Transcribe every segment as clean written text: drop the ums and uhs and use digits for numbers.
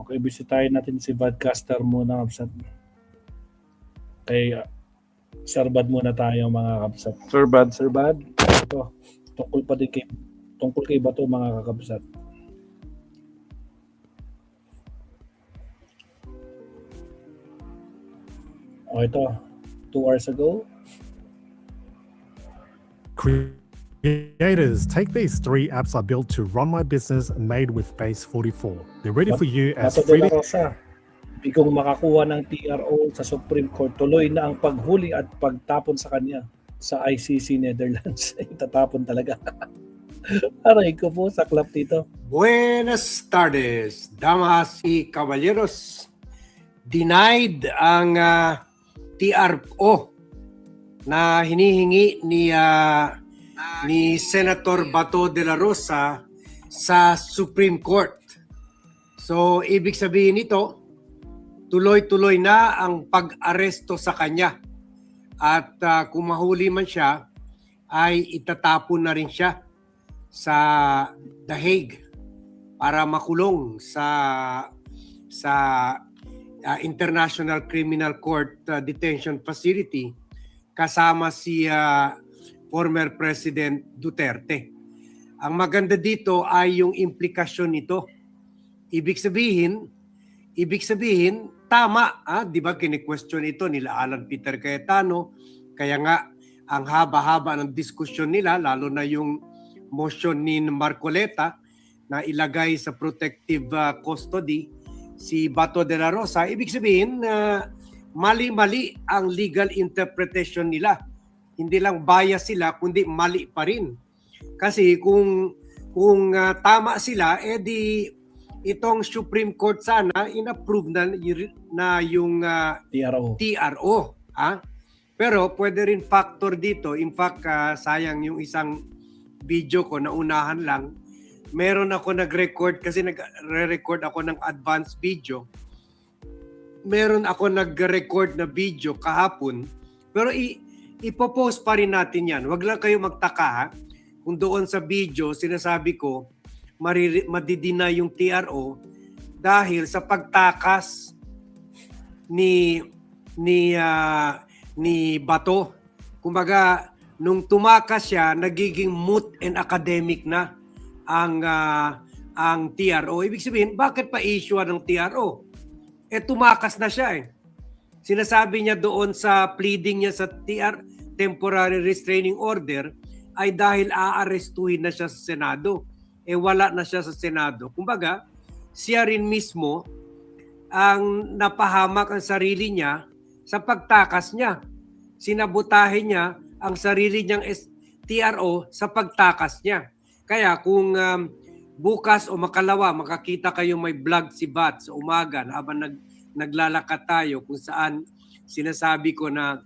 Okay, bisitahin natin si Vodcaster muna, Kapsat. Kay Sir Bad muna tayo, mga Kapsat. Sir Bad. Ito, tungkol kay Bato, mga kakabsat. O ito, 2 hours ago. Creators, take these 3 apps I built to run my business made with Base 44. They're ready for you as Bato de la Rosa, bigong makakuha ng TRO sa Supreme Court, tuloy na ang paghuli at pagtapon sa kanya sa ICC Netherlands. Itatapon talaga. Aray ko po, saklap dito. Buenas tardes, damas y caballeros. Denied ang TRO na hinihingi ni Senator Bato de la Rosa sa Supreme Court. So, ibig sabihin nito, tuloy-tuloy na ang pag-aresto sa kanya. At kung mahuli man siya, ay itatapon na rin siya sa The Hague para makulong sa International Criminal Court Detention Facility kasama si former President Duterte. Ang maganda dito ay yung implikasyon nito. Ibig sabihin tama, di ba kini-question ito nila Alan Peter Cayetano, kaya nga ang haba-haba ng diskusyon nila, lalo na yung motion ni Marcoleta na ilagay sa protective custody si Bato de la Rosa. Ibig sabihin, mali-mali ang legal interpretation nila. Hindi lang bias sila, kundi mali pa rin. Kasi kung tama sila, di itong Supreme Court sana inapprove na yung TRO. Pero pwede rin factor dito. In fact, sayang yung isang video ko na unahan lang. Meron ako nag-record kasi nagre-record ako ng advanced video. Meron ako nag-record na video kahapon. Pero ipopost pa rin natin yan. Huwag lang kayo magtaka, ha? Kung doon sa video, sinasabi ko, madidina yung TRO dahil sa pagtakas ni Bato. Kumbaga, nung tumakas siya, nagiging moot and academic na ang TRO. Ibig sabihin, bakit pa issue ng TRO? Tumakas na siya eh. Sinasabi niya doon sa pleading niya sa temporary restraining order ay dahil aarestuhin na siya sa Senado. Wala na siya sa Senado. Kumbaga, siya rin mismo ang napahamak ang sarili niya sa pagtakas niya. Sinabotahe niya ang sarili niyang TRO sa pagtakas niya. Kaya kung bukas o makalawa, makakita kayo may vlog si Bat sa umaga habang naglalakad tayo kung saan sinasabi ko na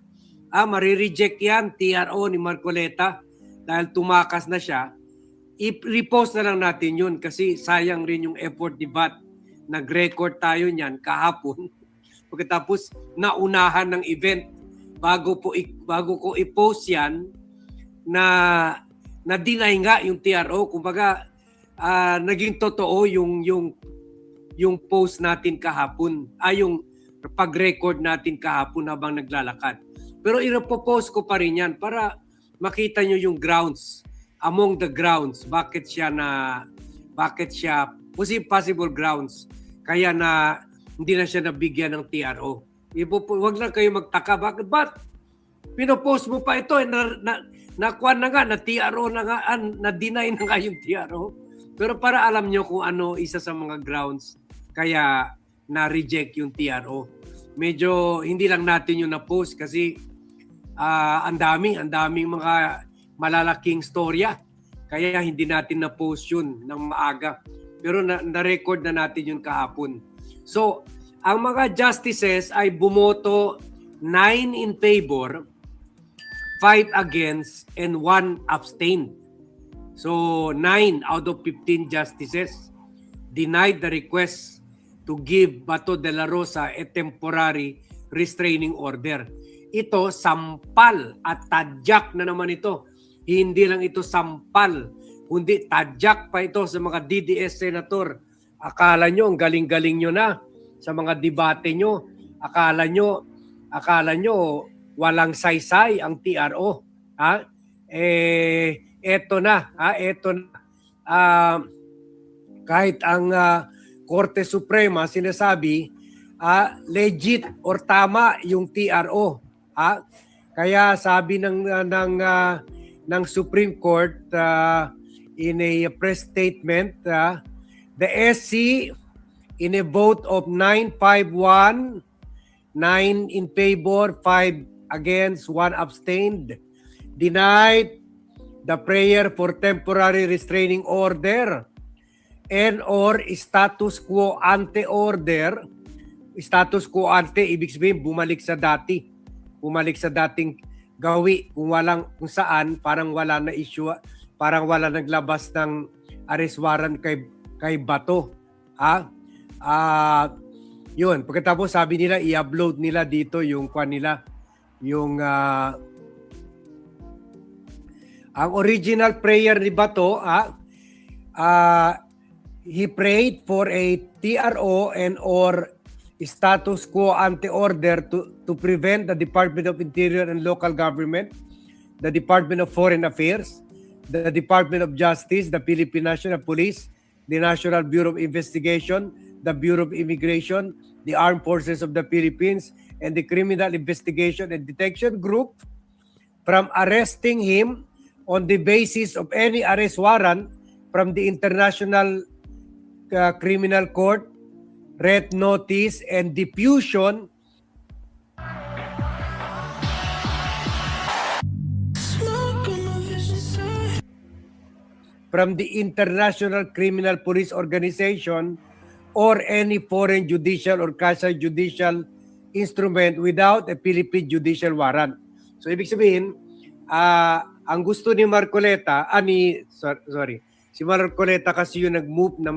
marireject yan, TRO ni Marcoleta dahil tumakas na siya. I-repost na lang natin yun kasi sayang rin yung effort ni Bat. Nag-record tayo niyan kahapon. Pagkatapos naunahan ng event bago ko i-post yan na deny nga yung TRO. Kumbaga naging totoo yung post natin kahapon. Yung pag-record natin kahapon habang naglalakad. Pero ipopost ko pa rin yan para makita nyo yung grounds. Among the grounds, bakit siya possible grounds kaya na hindi na siya nabigyan ng TRO. Huwag lang kayo magtaka, bakit pinopost mo pa ito nakuha na nga, na TRO na nga, na-deny na nga yung TRO. Pero para alam nyo kung ano isa sa mga grounds kaya na-reject yung TRO. Medyo hindi lang natin yung na-post kasi ang daming mga malalaking storya. Kaya hindi natin na-post yun ng maaga. Pero na-record na natin yun kahapon. So, ang mga justices ay bumoto 9 in favor, 5 against, and 1 abstained. So, 9 out of 15 justices denied the request to give Bato de la Rosa a temporary restraining order. Ito, sampal at tadyak na naman ito. Hindi lang ito sampal, kundi tadyak pa ito sa mga DDS senator Akala nyo, ang galing-galing nyo na sa mga debate nyo. Akala nyo, walang saysay ang TRO. Ha? Eto na. Kahit ang Korte Suprema sinasabi, legit or tama yung TRO. Ha? Kaya sabi ng Supreme Court in a press statement, the SC in a vote of 9-5-1, 9 in favor, 5 against, 1 abstained, denied the prayer for temporary restraining order and or status quo ante order. Status quo ante, ibig sabihin bumalik sa dating gawi, kung saan parang wala na issue, parang wala naglabas ng arrest warrant kay Bato. Yun, pagkatapos sabi nila i-upload nila dito yung ang original prayer ni Bato, he prayed for a TRO and or status quo ante order to prevent the Department of Interior and Local Government, the Department of Foreign Affairs, the Department of Justice, the Philippine National Police, the National Bureau of Investigation, the Bureau of Immigration, the Armed Forces of the Philippines, and the Criminal Investigation and Detection Group from arresting him on the basis of any arrest warrant from the International Criminal Court, red notice, and diffusion from the International Criminal Police Organization or any foreign judicial or quasi-judicial instrument without a Philippine judicial warrant. So ibig sabihin, ang gusto ni Marcoleta, si Marcoleta kasi yung nag-move na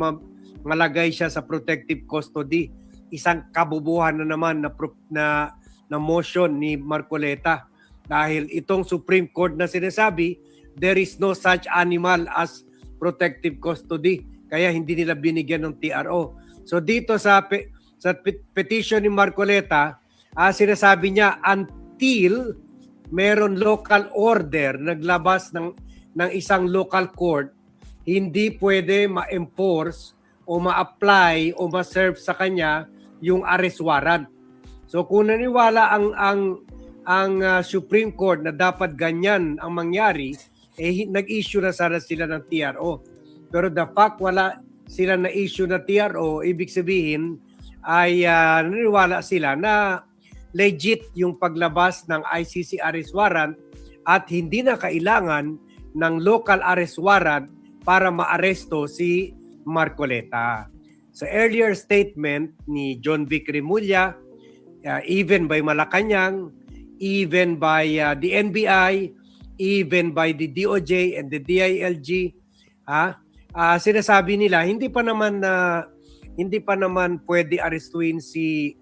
malagay siya sa protective custody. Isang kabubuhan na naman na motion ni Marcoleta. Dahil itong Supreme Court na sinasabi, there is no such animal as protective custody. Kaya hindi nila binigyan ng TRO. So dito sa petition ni Marcoleta, sinasabi niya until meron local order naglabas ng isang local court, hindi pwede ma-enforce o ma-apply o ma-serve sa kanya yung arrest warrant. So kung naniwala ang Supreme Court na dapat ganyan ang mangyari, nag-issue na sana sila ng TRO. Pero the fact wala sila na issue na TRO, ibig sabihin ay naniwala sila na legit yung paglabas ng ICC arrest warrant at hindi na kailangan ng local arrest warrant para maaresto si Marcoleta. Sa earlier statement ni John Vic Remulla, even by Malacanang, even by the NBI, even by the DOJ and the DILG, sinasabi nila hindi pa naman pwede arestuin si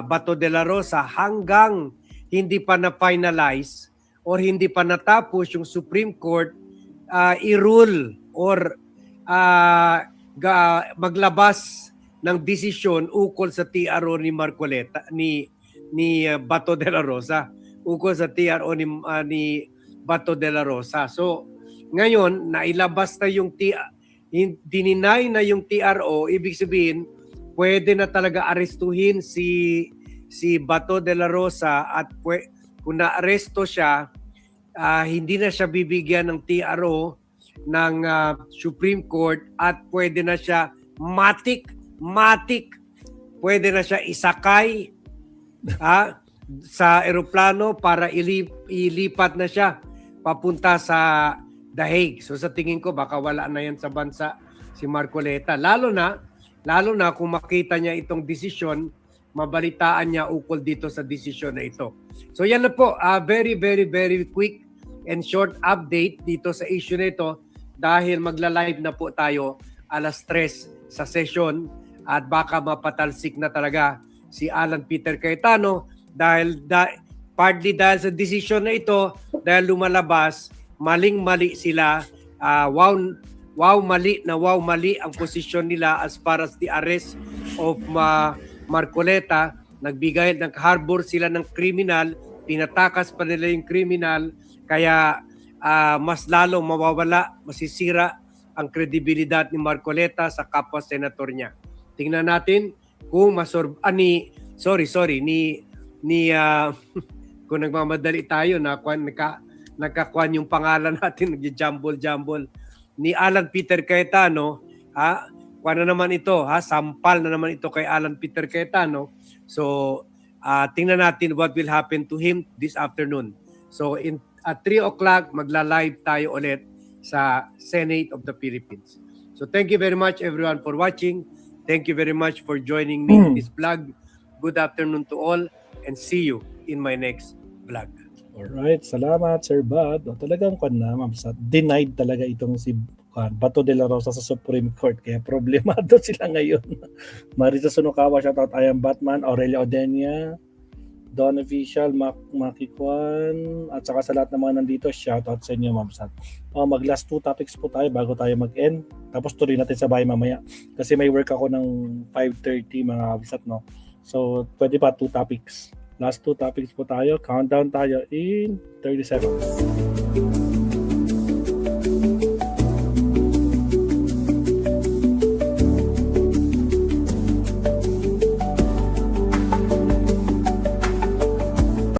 Bato de la Rosa hanggang hindi pa na-finalize or hindi pa natapos yung Supreme Court i-rule or maglabas ng desisyon ukol sa TRO ni Marcoleta ni Bato de la Rosa, ukol sa TRO ni Bato de la Rosa. So ngayon nailabas na yung dininay na yung TRO, ibig sabihin pwede na talaga arestuhin si Bato de la Rosa at kung na-aresto siya, hindi na siya bibigyan ng TRO ng Supreme Court at pwede na siya matik, pwede na siya isakay sa eroplano para ilipat na siya papunta sa The Hague. So sa tingin ko baka wala na yan sa bansa si Marcoleta. Lalo na kung makita niya itong desisyon, mabalitaan niya ukol dito sa desisyon na ito. So yan na po, very, very, very quick and short update dito sa issue na ito dahil magla-live na po tayo 3:00 sa session at baka mapatalsik na talaga si Alan Peter Cayetano dahil partly dahil sa desisyon na ito, dahil lumalabas, maling-mali sila, wow mali ang posisyon nila as far as the arrest of Marcoleta. Nagbigay, nag-harbor sila ng kriminal, pinatakas pa nila yung kriminal, kaya mas lalo mawawala, masisira ang kredibilidad ni Marcoleta sa kapwa senator niya. Tingnan natin kung kung nagmamadali tayo nagkakuan yung pangalan natin, nag-jumble ni Alan Peter Cayetano, kuan na naman ito, sampal na naman ito kay Alan Peter Cayetano. So tingnan natin what will happen to him this afternoon. So at 3 o'clock magla-live tayo ulit sa Senate of the Philippines. So thank you very much everyone for watching. Thank you very much for joining me in this vlog. Good afternoon to all and see you in my next vlog. Alright, salamat Sir Bad. Talagang ma'am, denied talaga itong si Bato de la Rosa sa Supreme Court, kaya problemado sila ngayon. Marisa Sunokawa, shoutout, I am Batman, Aurelia Odenia, Don Official, Maki Kwan, at saka sa lahat ng mga nandito, shoutout sa inyo ma'am. Mag last 2 topics po tayo bago tayo mag-end, tapos tuloy natin sa bahay mamaya kasi may work ako ng 5:30 mga kabisat, no? So pwede pa 2 topics. Last 2 topics po tayo. Countdown tayo in 30 seconds.